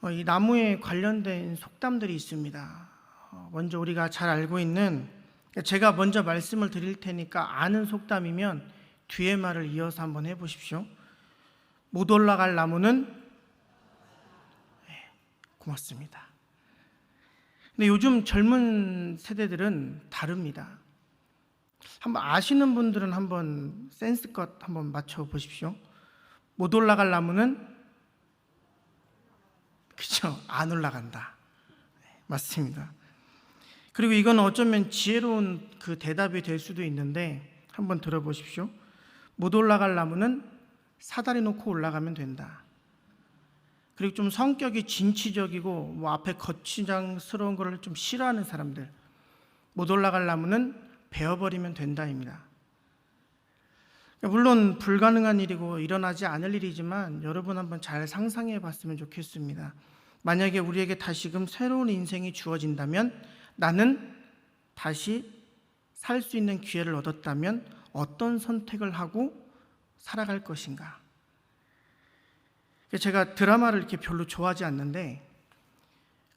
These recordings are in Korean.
이 나무에 관련된 속담들이 있습니다. 먼저 우리가 잘 알고 있는, 제가 먼저 말씀을 드릴 테니까 아는 속담이면 뒤에 말을 이어서 한번 해보십시오. 못 올라갈 나무는 고맙습니다. 근데 요즘 젊은 세대들은 다릅니다. 한번 아시는 분들은 한번 센스껏 한번 맞춰 보십시오. 못 올라갈 나무는 그렇죠, 안 올라간다. 맞습니다. 그리고 이건 어쩌면 지혜로운 그 대답이 될 수도 있는데 한번 들어보십시오. 못 올라갈 나무는 사다리 놓고 올라가면 된다. 그리고 좀 성격이 진취적이고 앞에 거치장스러운 거를 좀 싫어하는 사람들, 못 올라갈 나무는 베어버리면 된다입니다. 물론 불가능한 일이고 일어나지 않을 일이지만 여러분 한번 잘 상상해 봤으면 좋겠습니다. 만약에 우리에게 다시금 새로운 인생이 주어진다면, 나는 다시 살 수 있는 기회를 얻었다면 어떤 선택을 하고 살아갈 것인가? 제가 드라마를 이렇게 별로 좋아하지 않는데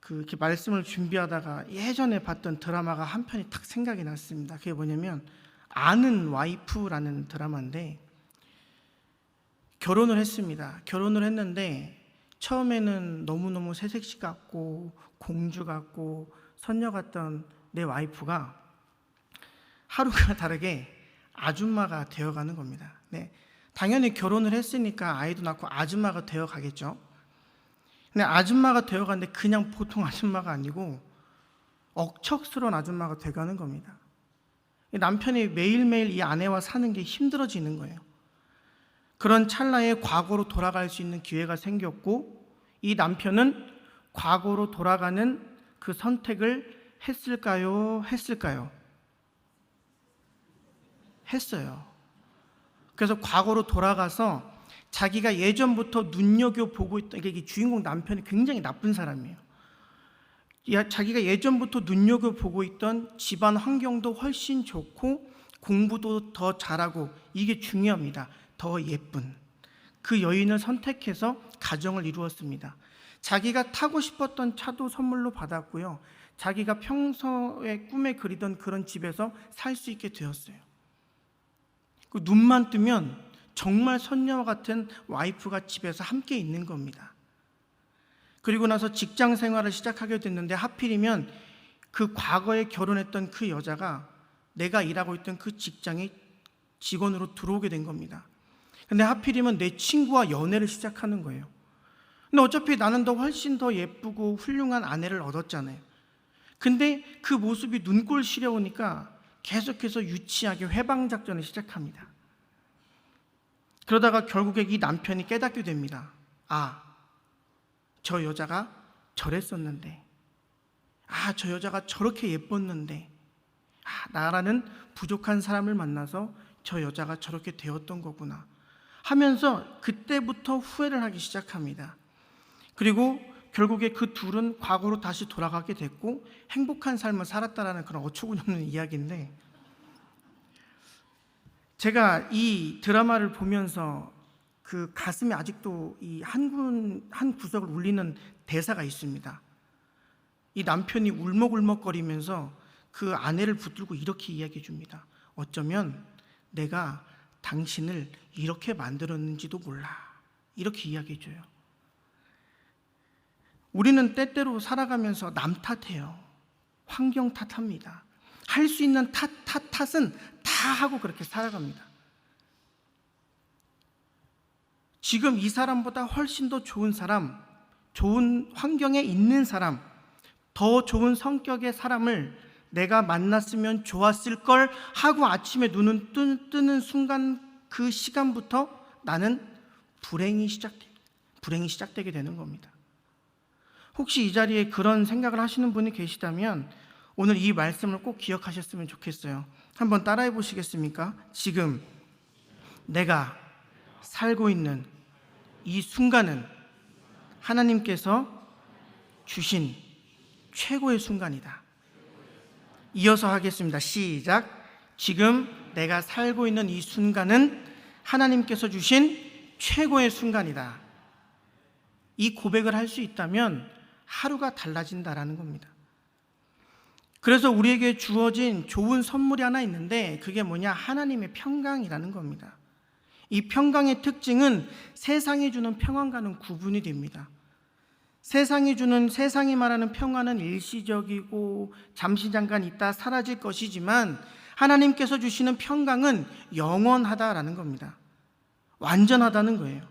이렇게 말씀을 준비하다가 예전에 봤던 드라마가 한 편이 딱 생각이 났습니다. 그게 뭐냐면 아는 와이프라는 드라마인데, 결혼을 했습니다. 결혼을 했는데 처음에는 너무너무 새색시 같고 공주 같고 선녀 같던 내 와이프가 하루가 다르게 아줌마가 되어가는 겁니다. 네, 당연히 결혼을 했으니까 아이도 낳고 아줌마가 되어가겠죠. 근데 아줌마가 되어가는데 그냥 보통 아줌마가 아니고 억척스러운 아줌마가 돼가는 겁니다. 남편이 매일매일 이 아내와 사는 게 힘들어지는 거예요. 그런 찰나에 과거로 돌아갈 수 있는 기회가 생겼고, 이 남편은 과거로 돌아가는 그 선택을 했을까요? 했어요. 그래서 과거로 돌아가서 자기가 예전부터 눈여겨보고 있던, 이게 주인공 남편이 굉장히 나쁜 사람이에요. 자기가 예전부터 눈여겨보고 있던 집안 환경도 훨씬 좋고 공부도 더 잘하고, 이게 중요합니다. 더 예쁜 그 여인을 선택해서 가정을 이루었습니다. 자기가 타고 싶었던 차도 선물로 받았고요, 자기가 평소에 꿈에 그리던 그런 집에서 살 수 있게 되었어요. 눈만 뜨면 정말 선녀와 같은 와이프가 집에서 함께 있는 겁니다. 그리고 나서 직장 생활을 시작하게 됐는데, 하필이면 그 과거에 결혼했던 그 여자가 내가 일하고 있던 그 직장에 직원으로 들어오게 된 겁니다. 근데 하필이면 내 친구와 연애를 시작하는 거예요. 근데 어차피 나는 더 훨씬 더 예쁘고 훌륭한 아내를 얻었잖아요. 근데 그 모습이 눈꼴 시려우니까 계속해서 유치하게 회방작전을 시작합니다. 그러다가 결국에 이 남편이 깨닫게 됩니다. 저 여자가 저랬었는데, 저 여자가 저렇게 예뻤는데, 나라는 부족한 사람을 만나서 저 여자가 저렇게 되었던 거구나 하면서 그때부터 후회를 하기 시작합니다. 그리고 결국에 그 둘은 과거로 다시 돌아가게 됐고 행복한 삶을 살았다라는 그런 어처구니없는 이야기인데, 제가 이 드라마를 보면서 그 가슴에 아직도 이 한 구석을 울리는 대사가 있습니다. 이 남편이 울먹울먹거리면서 그 아내를 붙들고 이렇게 이야기해 줍니다. 어쩌면 내가 당신을 이렇게 만들었는지도 몰라. 이렇게 이야기해 줘요. 우리는 때때로 살아가면서 남 탓해요. 환경 탓합니다. 할 수 있는 탓은 다 하고 그렇게 살아갑니다. 지금 이 사람보다 훨씬 더 좋은 사람, 좋은 환경에 있는 사람, 더 좋은 성격의 사람을 내가 만났으면 좋았을 걸 하고 아침에 눈을 뜨는 순간, 그 시간부터 나는 불행이 시작되게 되는 겁니다. 혹시 이 자리에 그런 생각을 하시는 분이 계시다면 오늘 이 말씀을 꼭 기억하셨으면 좋겠어요. 한번 따라해 보시겠습니까? 지금 내가 살고 있는 이 순간은 하나님께서 주신 최고의 순간이다. 이어서 하겠습니다. 시작. 지금 내가 살고 있는 이 순간은 하나님께서 주신 최고의 순간이다. 이 고백을 할 수 있다면 하루가 달라진다라는 겁니다. 그래서 우리에게 주어진 좋은 선물이 하나 있는데 그게 뭐냐? 하나님의 평강이라는 겁니다. 이 평강의 특징은 세상이 주는 평안과는 구분이 됩니다. 세상이 말하는 평안은 일시적이고 잠시 잠깐 있다 사라질 것이지만 하나님께서 주시는 평강은 영원하다라는 겁니다. 완전하다는 거예요.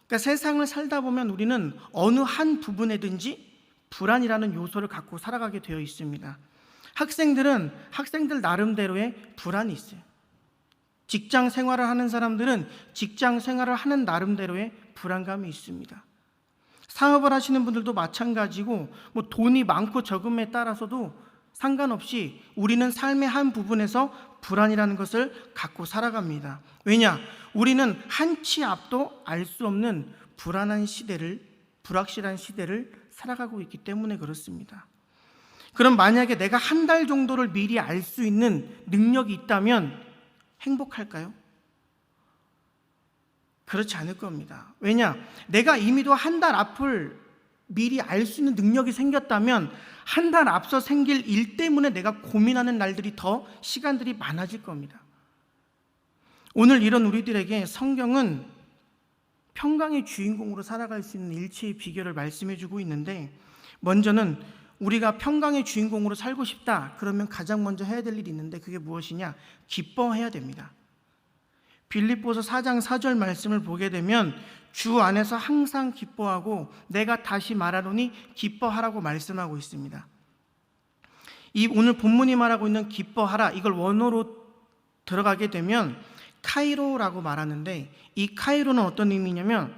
그러니까 세상을 살다 보면 우리는 어느 한 부분에든지 불안이라는 요소를 갖고 살아가게 되어 있습니다. 학생들 나름대로의 불안이 있어요. 직장 생활을 하는 사람들은 직장 생활을 하는 나름대로의 불안감이 있습니다. 사업을 하시는 분들도 마찬가지고 돈이 많고 적음에 따라서도 상관없이 우리는 삶의 한 부분에서 불안이라는 것을 갖고 살아갑니다. 왜냐? 우리는 한치 앞도 알 수 없는 불확실한 시대를 살아가고 있기 때문에 그렇습니다. 그럼 만약에 내가 한 달 정도를 미리 알 수 있는 능력이 있다면 행복할까요? 그렇지 않을 겁니다. 왜냐? 내가 이미도 한 달 앞을 미리 알 수 있는 능력이 생겼다면 한 달 앞서 생길 일 때문에 내가 고민하는 날들이 시간들이 많아질 겁니다. 오늘 이런 우리들에게 성경은 평강의 주인공으로 살아갈 수 있는 일체의 비결을 말씀해 주고 있는데, 먼저는 우리가 평강의 주인공으로 살고 싶다 그러면 가장 먼저 해야 될 일이 있는데 그게 무엇이냐? 기뻐해야 됩니다. 빌립보서 4장 4절 말씀을 보게 되면 주 안에서 항상 기뻐하고 내가 다시 말하노니 기뻐하라고 말씀하고 있습니다. 이 오늘 본문이 말하고 있는 기뻐하라, 이걸 원어로 들어가게 되면 카이로라고 말하는데, 이 카이로는 어떤 의미냐면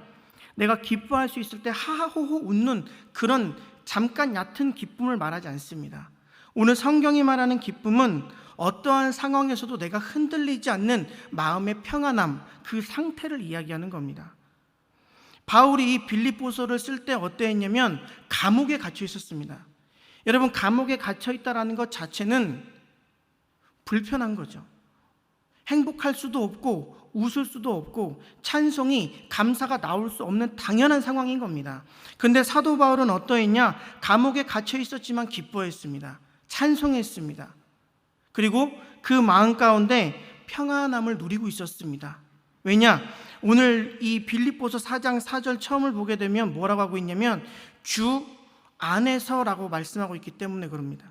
내가 기뻐할 수 있을 때 하하호호 웃는 그런 잠깐 얕은 기쁨을 말하지 않습니다. 오늘 성경이 말하는 기쁨은 어떠한 상황에서도 내가 흔들리지 않는 마음의 평안함, 그 상태를 이야기하는 겁니다. 바울이 이 빌립보서를 쓸 때 어떠했냐면 감옥에 갇혀 있었습니다. 여러분, 감옥에 갇혀 있다라는 것 자체는 불편한 거죠. 행복할 수도 없고 웃을 수도 없고 찬송이, 감사가 나올 수 없는 당연한 상황인 겁니다. 근데 사도 바울은 어떠했냐? 감옥에 갇혀 있었지만 기뻐했습니다. 찬송했습니다. 그리고 그 마음 가운데 평안함을 누리고 있었습니다. 왜냐? 오늘 이 빌립보서 4장 4절 처음을 보게 되면 뭐라고 하고 있냐면 주 안에서라고 말씀하고 있기 때문에 그럽니다.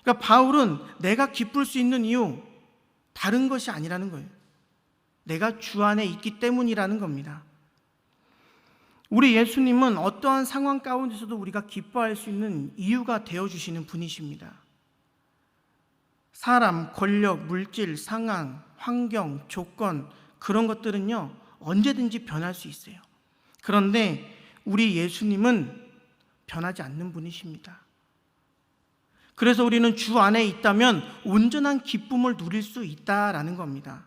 그러니까 바울은 내가 기쁠 수 있는 이유 다른 것이 아니라는 거예요. 내가 주 안에 있기 때문이라는 겁니다. 우리 예수님은 어떠한 상황 가운데서도 우리가 기뻐할 수 있는 이유가 되어주시는 분이십니다. 사람, 권력, 물질, 상황, 환경, 조건, 그런 것들은요 언제든지 변할 수 있어요. 그런데 우리 예수님은 변하지 않는 분이십니다. 그래서 우리는 주 안에 있다면 온전한 기쁨을 누릴 수 있다라는 겁니다.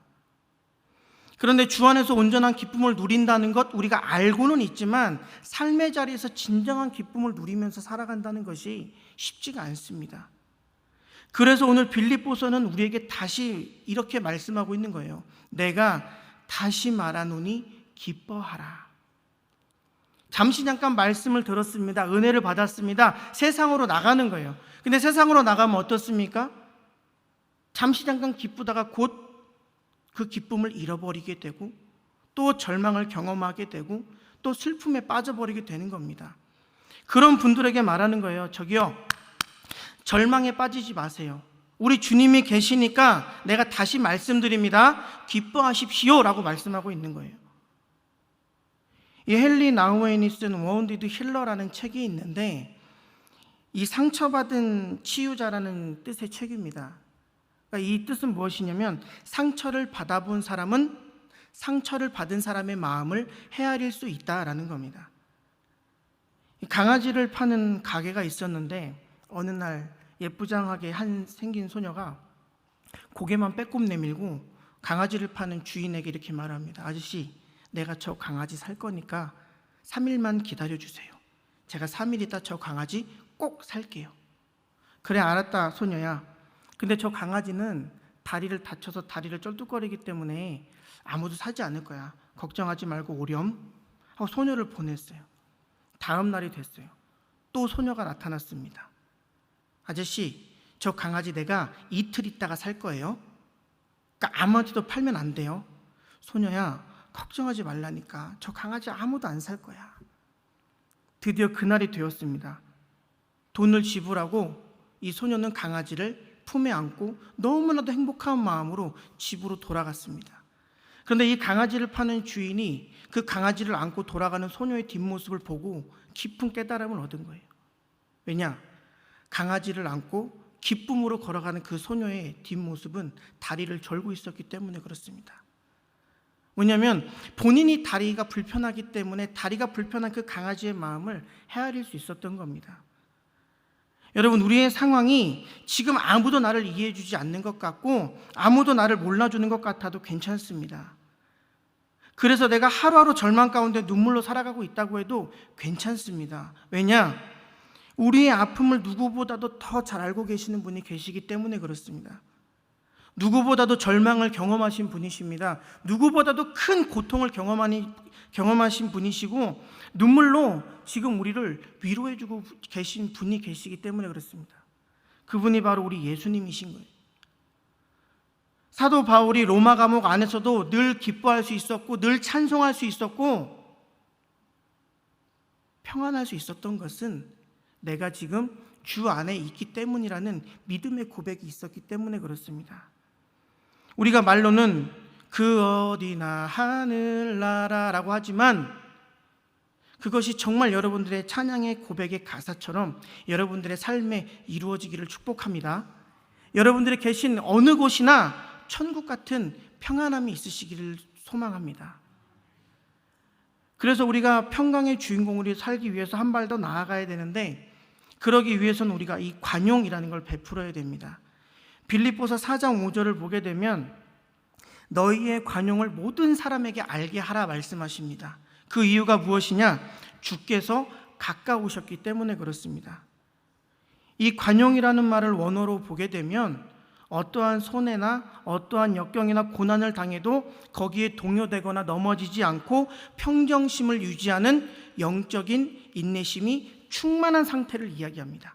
그런데 주 안에서 온전한 기쁨을 누린다는 것 우리가 알고는 있지만 삶의 자리에서 진정한 기쁨을 누리면서 살아간다는 것이 쉽지가 않습니다. 그래서 오늘 빌립보서는 우리에게 다시 이렇게 말씀하고 있는 거예요. 내가 다시 말하노니 기뻐하라. 잠시 잠깐 말씀을 들었습니다. 은혜를 받았습니다. 세상으로 나가는 거예요. 근데 세상으로 나가면 어떻습니까? 잠시 잠깐 기쁘다가 곧 그 기쁨을 잃어버리게 되고 또 절망을 경험하게 되고 또 슬픔에 빠져버리게 되는 겁니다. 그런 분들에게 말하는 거예요. 저기요, 절망에 빠지지 마세요. 우리 주님이 계시니까 내가 다시 말씀드립니다. 기뻐하십시오 라고 말씀하고 있는 거예요. 이 헨리 나우엔이 쓴 wounded healer라는 책이 있는데 이 상처받은 치유자라는 뜻의 책입니다. 그러니까 이 뜻은 무엇이냐면 상처를 받아본 사람은 상처를 받은 사람의 마음을 헤아릴 수 있다라는 겁니다. 강아지를 파는 가게가 있었는데 어느 날 예쁘장하게 생긴 소녀가 고개만 빼꼼 내밀고 강아지를 파는 주인에게 이렇게 말합니다. 아저씨, 내가 저 강아지 살 거니까 3일만 기다려주세요. 제가 3일 있다 저 강아지 꼭 살게요. 그래, 알았다 소녀야. 근데 저 강아지는 다리를 다쳐서 다리를 쩔뚝거리기 때문에 아무도 사지 않을 거야. 걱정하지 말고 오렴. 하고 소녀를 보냈어요. 다음 날이 됐어요. 또 소녀가 나타났습니다. 아저씨, 저 강아지 내가 이틀 있다가 살 거예요. 그러니까 아무한테도 팔면 안 돼요. 소녀야, 걱정하지 말라니까. 저 강아지 아무도 안 살 거야. 드디어 그날이 되었습니다. 돈을 지불하고 이 소녀는 강아지를 품에 안고 너무나도 행복한 마음으로 집으로 돌아갔습니다. 그런데 이 강아지를 파는 주인이 그 강아지를 안고 돌아가는 소녀의 뒷모습을 보고 깊은 깨달음을 얻은 거예요. 왜냐? 강아지를 안고 기쁨으로 걸어가는 그 소녀의 뒷모습은 다리를 절고 있었기 때문에 그렇습니다. 왜냐하면 본인이 다리가 불편하기 때문에 다리가 불편한 그 강아지의 마음을 헤아릴 수 있었던 겁니다. 여러분, 우리의 상황이 지금 아무도 나를 이해해 주지 않는 것 같고 아무도 나를 몰라주는 것 같아도 괜찮습니다. 그래서 내가 하루하루 절망 가운데 눈물로 살아가고 있다고 해도 괜찮습니다. 왜냐? 우리의 아픔을 누구보다도 더 잘 알고 계시는 분이 계시기 때문에 그렇습니다. 누구보다도 절망을 경험하신 분이십니다. 누구보다도 큰 고통을 경험하신 분이시고 눈물로 지금 우리를 위로해주고 계신 분이 계시기 때문에 그렇습니다. 그분이 바로 우리 예수님이신 거예요. 사도 바울이 로마 감옥 안에서도 늘 기뻐할 수 있었고 늘 찬송할 수 있었고 평안할 수 있었던 것은 내가 지금 주 안에 있기 때문이라는 믿음의 고백이 있었기 때문에 그렇습니다. 우리가 말로는 그 어디나 하늘나라라고 하지만 그것이 정말 여러분들의 찬양의 고백의 가사처럼 여러분들의 삶에 이루어지기를 축복합니다. 여러분들이 계신 어느 곳이나 천국 같은 평안함이 있으시기를 소망합니다. 그래서 우리가 평강의 주인공으로 살기 위해서 한 발 더 나아가야 되는데 그러기 위해서는 우리가 이 관용이라는 걸 베풀어야 됩니다. 빌립보서 4장 5절을 보게 되면 너희의 관용을 모든 사람에게 알게 하라 말씀하십니다. 그 이유가 무엇이냐? 주께서 가까우셨기 때문에 그렇습니다. 이 관용이라는 말을 원어로 보게 되면 어떠한 손해나 어떠한 역경이나 고난을 당해도 거기에 동요되거나 넘어지지 않고 평정심을 유지하는 영적인 인내심이 충만한 상태를 이야기합니다.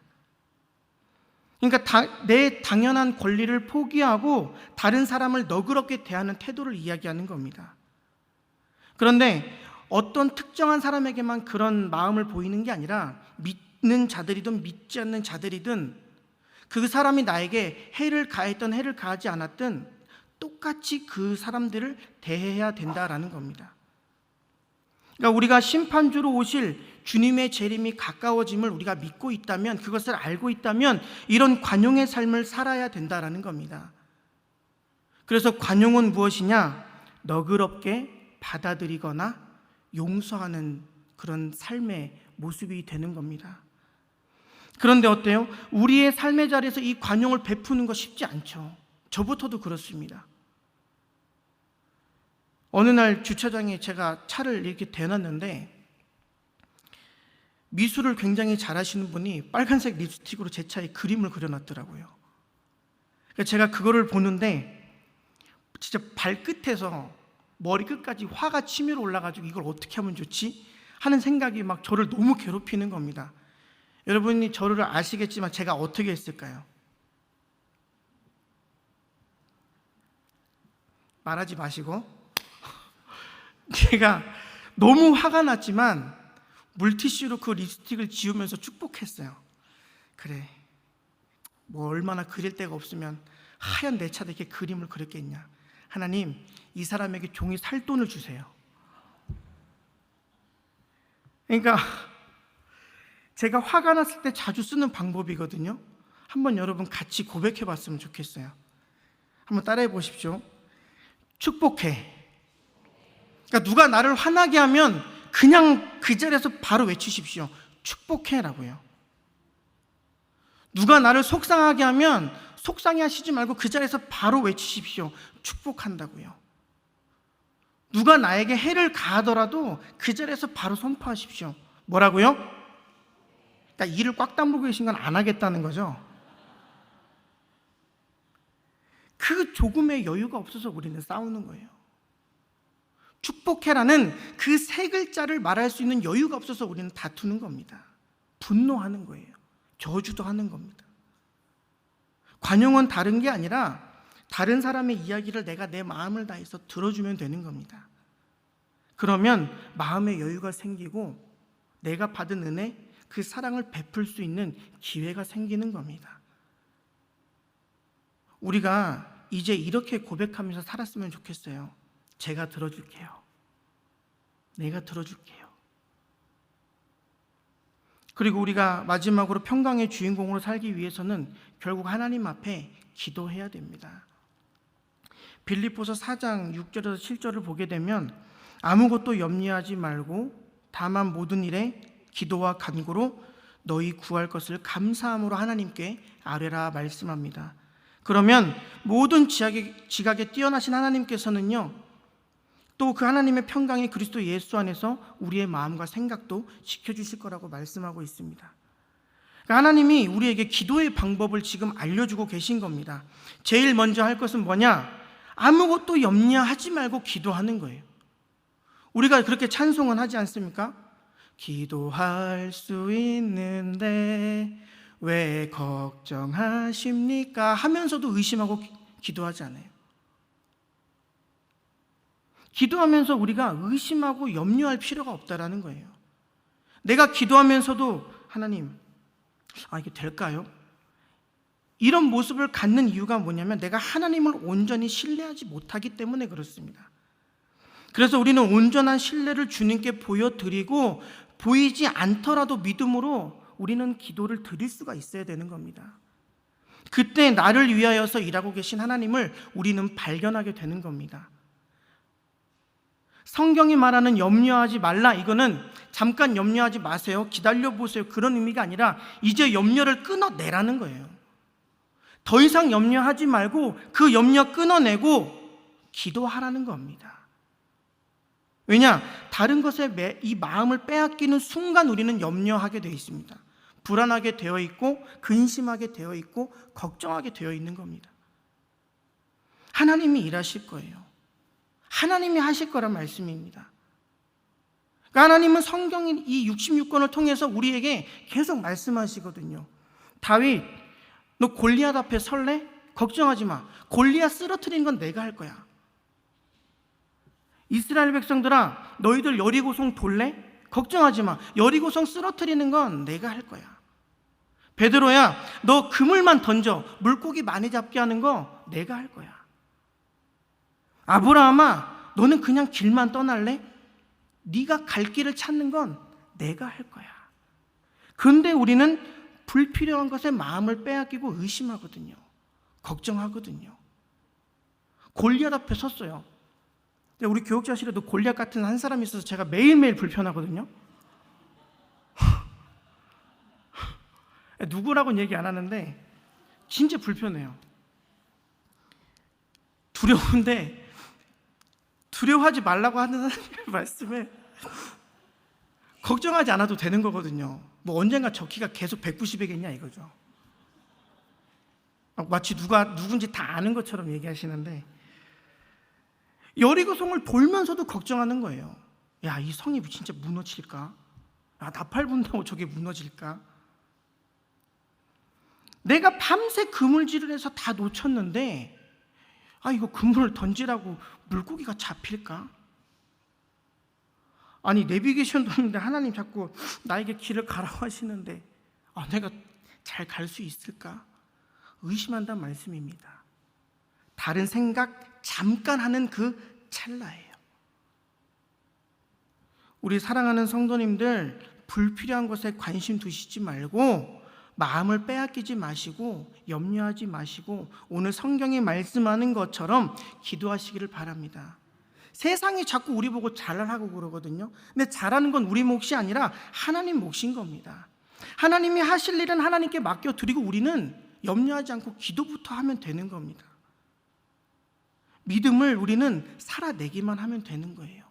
그러니까 내 당연한 권리를 포기하고 다른 사람을 너그럽게 대하는 태도를 이야기하는 겁니다. 그런데 어떤 특정한 사람에게만 그런 마음을 보이는 게 아니라 믿는 자들이든 믿지 않는 자들이든 그 사람이 나에게 해를 가했든 해를 가하지 않았든 똑같이 그 사람들을 대해야 된다라는 겁니다. 그러니까 우리가 심판주로 오실 주님의 재림이 가까워짐을 우리가 믿고 있다면, 그것을 알고 있다면 이런 관용의 삶을 살아야 된다라는 겁니다. 그래서 관용은 무엇이냐? 너그럽게 받아들이거나 용서하는 그런 삶의 모습이 되는 겁니다. 그런데 어때요? 우리의 삶의 자리에서 이 관용을 베푸는 거 쉽지 않죠. 저부터도 그렇습니다. 어느 날 주차장에 제가 차를 이렇게 대놨는데 미술을 굉장히 잘하시는 분이 빨간색 립스틱으로 제 차에 그림을 그려놨더라고요. 그러니까 제가 그거를 보는데 진짜 발끝에서 머리끝까지 화가 치밀어 올라가지고 이걸 어떻게 하면 좋지? 하는 생각이 막 저를 너무 괴롭히는 겁니다. 여러분이 저를 아시겠지만 제가 어떻게 했을까요? 말하지 마시고 제가 너무 화가 났지만 물티슈로 그 립스틱을 지우면서 축복했어요. 그래, 뭐 얼마나 그릴 데가 없으면 하얀 내 차에 이렇게 그림을 그렸겠냐. 하나님, 이 사람에게 종이 살 돈을 주세요. 그러니까 제가 화가 났을 때 자주 쓰는 방법이거든요. 한번 여러분 같이 고백해 봤으면 좋겠어요. 한번 따라해 보십시오. 축복해. 그러니까 누가 나를 화나게 하면 그냥 그 자리에서 바로 외치십시오. 축복해라고요. 누가 나를 속상하게 하면 속상해 하시지 말고 그 자리에서 바로 외치십시오. 축복한다고요. 누가 나에게 해를 가하더라도 그 자리에서 바로 선포하십시오. 뭐라고요? 그러니까 이를 꽉 다물고 계신 건 안 하겠다는 거죠. 그 조금의 여유가 없어서 우리는 싸우는 거예요. 축복해라는 그 세 글자를 말할 수 있는 여유가 없어서 우리는 다투는 겁니다. 분노하는 거예요. 저주도 하는 겁니다. 관용은 다른 게 아니라 다른 사람의 이야기를 내가 내 마음을 다해서 들어주면 되는 겁니다. 그러면 마음의 여유가 생기고 내가 받은 은혜, 그 사랑을 베풀 수 있는 기회가 생기는 겁니다. 우리가 이제 이렇게 고백하면서 살았으면 좋겠어요. 제가 들어줄게요. 내가 들어줄게요. 그리고 우리가 마지막으로 평강의 주인공으로 살기 위해서는 결국 하나님 앞에 기도해야 됩니다. 빌립보서 4장 6절에서 7절을 보게 되면 아무것도 염려하지 말고 다만 모든 일에 기도와 간구로 너희 구할 것을 감사함으로 하나님께 아뢰라 말씀합니다. 그러면 모든 지각에 뛰어나신 하나님께서는요, 또 그 하나님의 평강이 그리스도 예수 안에서 우리의 마음과 생각도 지켜주실 거라고 말씀하고 있습니다. 그러니까 하나님이 우리에게 기도의 방법을 지금 알려주고 계신 겁니다. 제일 먼저 할 것은 뭐냐? 아무것도 염려하지 말고 기도하는 거예요. 우리가 그렇게 찬송은 하지 않습니까? 기도할 수 있는데 왜 걱정하십니까? 하면서도 의심하고 기도하지 않아요. 기도하면서 우리가 의심하고 염려할 필요가 없다라는 거예요. 내가 기도하면서도 하나님, 이게 될까요? 이런 모습을 갖는 이유가 뭐냐면 내가 하나님을 온전히 신뢰하지 못하기 때문에 그렇습니다. 그래서 우리는 온전한 신뢰를 주님께 보여드리고 보이지 않더라도 믿음으로 우리는 기도를 드릴 수가 있어야 되는 겁니다. 그때 나를 위하여서 일하고 계신 하나님을 우리는 발견하게 되는 겁니다. 성경이 말하는 염려하지 말라, 이거는 잠깐 염려하지 마세요, 기다려보세요, 그런 의미가 아니라 이제 염려를 끊어내라는 거예요. 더 이상 염려하지 말고 그 염려 끊어내고 기도하라는 겁니다. 왜냐? 다른 것에 이 마음을 빼앗기는 순간 우리는 염려하게 되어 있습니다. 불안하게 되어 있고 근심하게 되어 있고 걱정하게 되어 있는 겁니다. 하나님이 일하실 거예요. 하나님이 하실 거란 말씀입니다. 그러니까 하나님은 성경인 이 66권을 통해서 우리에게 계속 말씀하시거든요. 다윗, 너 골리앗 앞에 설래? 걱정하지 마. 골리앗 쓰러뜨리는 건 내가 할 거야. 이스라엘 백성들아, 너희들 여리고성 돌래? 걱정하지 마. 여리고성 쓰러뜨리는 건 내가 할 거야. 베드로야, 너 그물만 던져. 물고기 많이 잡게 하는 거 내가 할 거야. 아브라함아, 너는 그냥 길만 떠날래? 네가 갈 길을 찾는 건 내가 할 거야. 그런데 우리는 불필요한 것에 마음을 빼앗기고 의심하거든요. 걱정하거든요. 골리앗 앞에 섰어요. 우리 교육자실에도 골리앗 같은 한 사람이 있어서 제가 매일매일 불편하거든요. 누구라고는 얘기 안 하는데 진짜 불편해요. 두려운데 두려워하지 말라고 하는 하나님의 말씀에 걱정하지 않아도 되는 거거든요. 뭐 언젠가 저 키가 계속 190이겠냐 이거죠. 마치 누군지 다 아는 것처럼 얘기하시는데, 여리고성을 돌면서도 걱정하는 거예요. 야, 이 성이 진짜 무너질까? 나팔 분다고 저게 무너질까? 내가 밤새 그물질을 해서 다 놓쳤는데 이거 그물을 던지라고 물고기가 잡힐까? 아니, 내비게이션도 없는데 하나님 자꾸 나에게 길을 가라고 하시는데 내가 잘 갈 수 있을까? 의심한다는 말씀입니다. 다른 생각 잠깐 하는 그 찰나예요. 우리 사랑하는 성도님들, 불필요한 것에 관심 두시지 말고 마음을 빼앗기지 마시고 염려하지 마시고 오늘 성경이 말씀하는 것처럼 기도하시기를 바랍니다. 세상이 자꾸 우리 보고 잘하라고 그러거든요. 근데 잘하는 건 우리 몫이 아니라 하나님 몫인 겁니다. 하나님이 하실 일은 하나님께 맡겨드리고 우리는 염려하지 않고 기도부터 하면 되는 겁니다. 믿음을 우리는 살아내기만 하면 되는 거예요.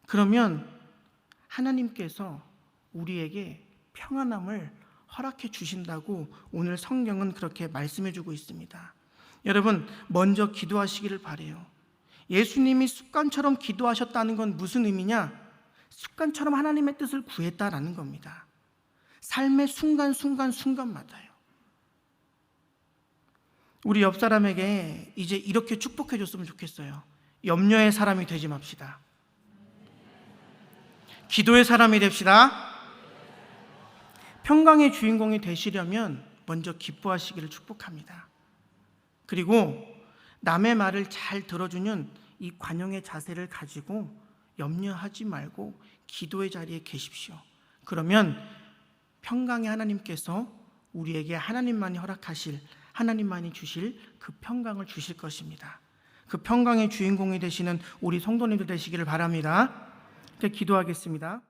그러면 하나님께서 우리에게 평안함을 허락해 주신다고 오늘 성경은 그렇게 말씀해 주고 있습니다. 여러분, 먼저 기도하시기를 바라요. 예수님이 습관처럼 기도하셨다는 건 무슨 의미냐? 습관처럼 하나님의 뜻을 구했다라는 겁니다. 삶의 순간마다요. 우리 옆 사람에게 이제 이렇게 축복해 줬으면 좋겠어요. 염려의 사람이 되지 맙시다. 기도의 사람이 됩시다. 평강의 주인공이 되시려면 먼저 기뻐하시기를 축복합니다. 그리고 남의 말을 잘 들어주는 이 관용의 자세를 가지고 염려하지 말고 기도의 자리에 계십시오. 그러면 평강의 하나님께서 우리에게 하나님만이 허락하실, 하나님만이 주실 그 평강을 주실 것입니다. 그 평강의 주인공이 되시는 우리 성도님들 되시기를 바랍니다. 기도하겠습니다.